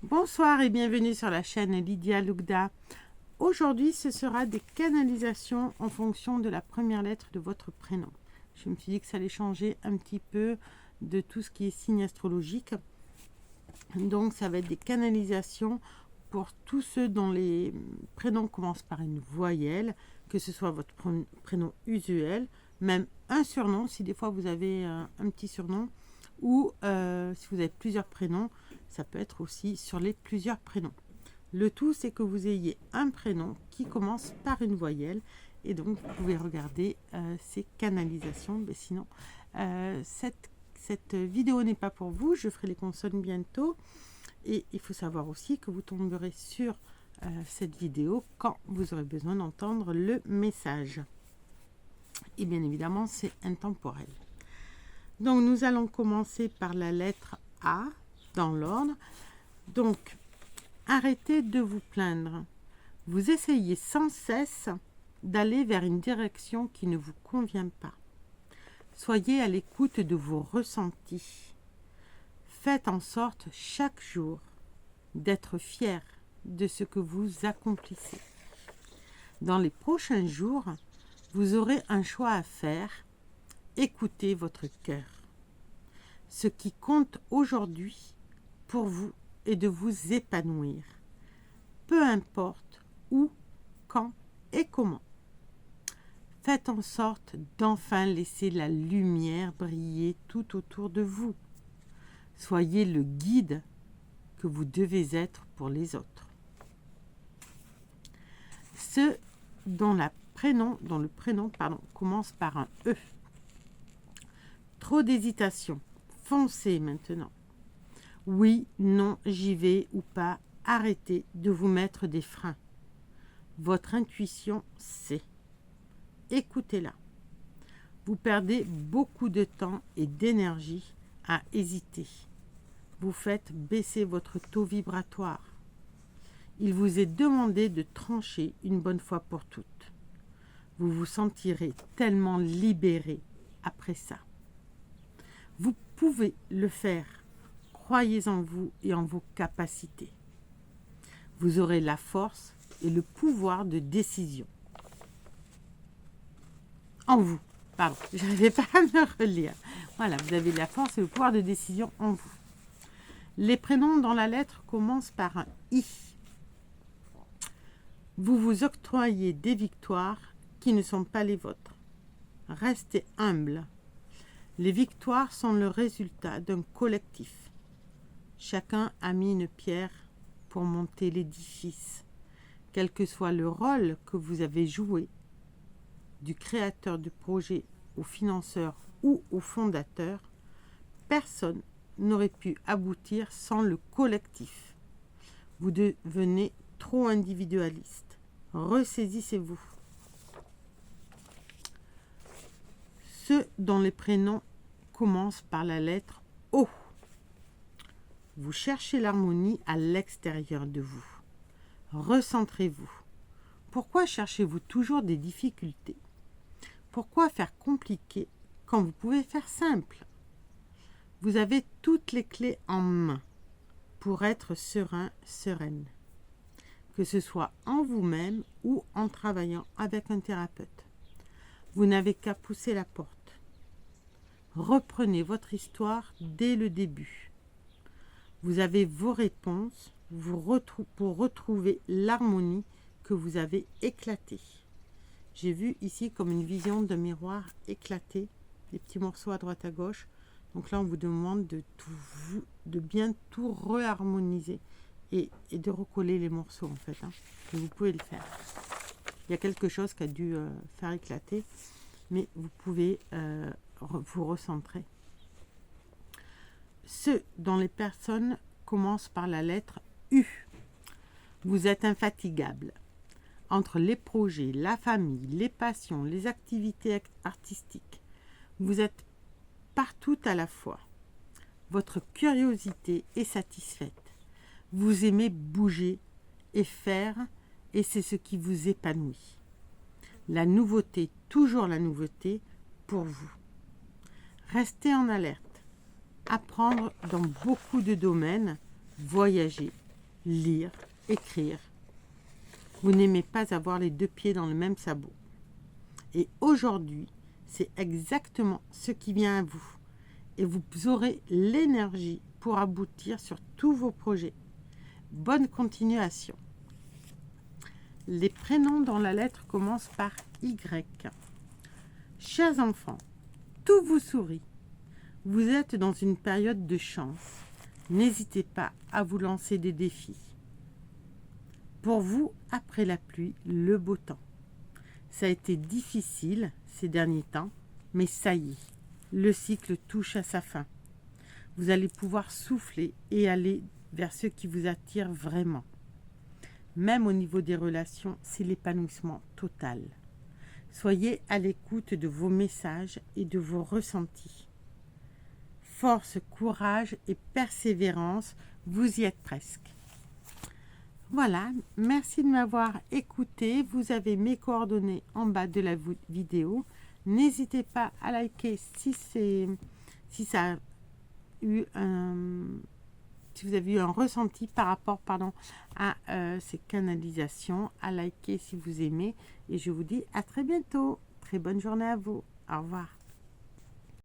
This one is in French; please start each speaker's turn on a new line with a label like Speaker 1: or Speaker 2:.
Speaker 1: Bonsoir et bienvenue sur la chaîne Lydia Lugda. Aujourd'hui, ce sera des canalisations en fonction de la première lettre de votre prénom. Je me suis dit que ça allait changer un petit peu de tout ce qui est signe astrologique. Donc, ça va être des canalisations pour tous ceux dont les prénoms commencent par une voyelle, que ce soit votre prénom usuel, même un surnom, si des fois vous avez un petit surnom, ou si vous avez plusieurs prénoms, ça peut être aussi sur les plusieurs prénoms. Le tout, c'est que vous ayez un prénom qui commence par une voyelle, et donc vous pouvez regarder ces canalisations. Mais sinon, cette vidéo n'est pas pour vous, je ferai les consonnes bientôt, et il faut savoir aussi que vous tomberez sur cette vidéo quand vous aurez besoin d'entendre le message. Et bien évidemment, c'est intemporel. Donc, nous allons commencer par la lettre A, dans l'ordre. Donc, arrêtez de vous plaindre. Vous essayez sans cesse d'aller vers une direction qui ne vous convient pas. Soyez à l'écoute de vos ressentis. Faites en sorte chaque jour d'être fier de ce que vous accomplissez. Dans les prochains jours, vous aurez un choix à faire. Écoutez votre cœur. Ce qui compte aujourd'hui pour vous est de vous épanouir, peu importe où, quand et comment. Faites en sorte d'enfin laisser la lumière briller tout autour de vous. Soyez le guide que vous devez être pour les autres. Ceux dont le prénom commence par un E. Trop d'hésitation. Foncez maintenant. Oui, non, j'y vais ou pas. Arrêtez de vous mettre des freins. Votre intuition sait. Écoutez-la. Vous perdez beaucoup de temps et d'énergie à hésiter. Vous faites baisser votre taux vibratoire. Il vous est demandé de trancher une bonne fois pour toutes. Vous vous sentirez tellement libéré après ça. Vous pouvez le faire. Croyez en vous et en vos capacités. Vous aurez la force et le pouvoir de décision. En vous. Pardon, je n'arrivais pas à me relire. Voilà, vous avez la force et le pouvoir de décision en vous. Les prénoms dans la lettre commencent par un I. Vous vous octroyez des victoires qui ne sont pas les vôtres. Restez humble. Les victoires sont le résultat d'un collectif. Chacun a mis une pierre pour monter l'édifice. Quel que soit le rôle que vous avez joué, du créateur du projet au financeur ou au fondateur, personne n'aurait pu aboutir sans le collectif. Vous devenez trop individualiste. Ressaisissez-vous. Ceux dont les prénoms commencent par la lettre O. Vous cherchez l'harmonie à l'extérieur de vous. Recentrez-vous. Pourquoi cherchez-vous toujours des difficultés? Pourquoi faire compliqué quand vous pouvez faire simple? Vous avez toutes les clés en main pour être serein, sereine. Que ce soit en vous-même ou en travaillant avec un thérapeute. Vous n'avez qu'à pousser la porte. Reprenez votre histoire dès le début. Vous avez vos réponses pour retrouver l'harmonie que vous avez éclatée. J'ai vu ici comme une vision de miroir éclaté, des petits morceaux à droite à gauche. Donc là, on vous demande de bien tout reharmoniser et de recoller les morceaux en fait. Et vous pouvez le faire. Il y a quelque chose qui a dû faire éclater, mais vous pouvez vous recentrer. Ceux dont les personnes commencent par la lettre U. Vous êtes infatigable. Entre les projets, la famille, les passions, les activités artistiques, vous êtes partout à la fois. Votre curiosité est satisfaite. Vous aimez bouger et faire, et c'est ce qui vous épanouit. La nouveauté, toujours la nouveauté, pour vous. Restez en alerte. Apprendre dans beaucoup de domaines, voyager lire, écrire. Vous n'aimez pas avoir les deux pieds dans le même sabot. Et aujourd'hui, c'est exactement ce qui vient à vous. Et vous aurez l'énergie pour aboutir sur tous vos projets. Bonne continuation. Les prénoms dont la lettre commence par Y. Chers enfants, tout vous sourit. Vous êtes dans une période de chance. N'hésitez pas à vous lancer des défis. Pour vous, après la pluie, le beau temps. Ça a été difficile ces derniers temps, mais ça y est, le cycle touche à sa fin. Vous allez pouvoir souffler et aller vers ce qui vous attire vraiment. Même au niveau des relations, c'est l'épanouissement total. Soyez à l'écoute de vos messages et de vos ressentis. Force, courage et persévérance, vous y êtes presque. Voilà, merci de m'avoir écouté. Vous avez mes coordonnées en bas de la vidéo. N'hésitez pas à liker si ça a eu si vous avez eu un ressenti par rapport à ces canalisations, à liker si vous aimez. Et je vous dis à très bientôt. Très bonne journée à vous. Au revoir.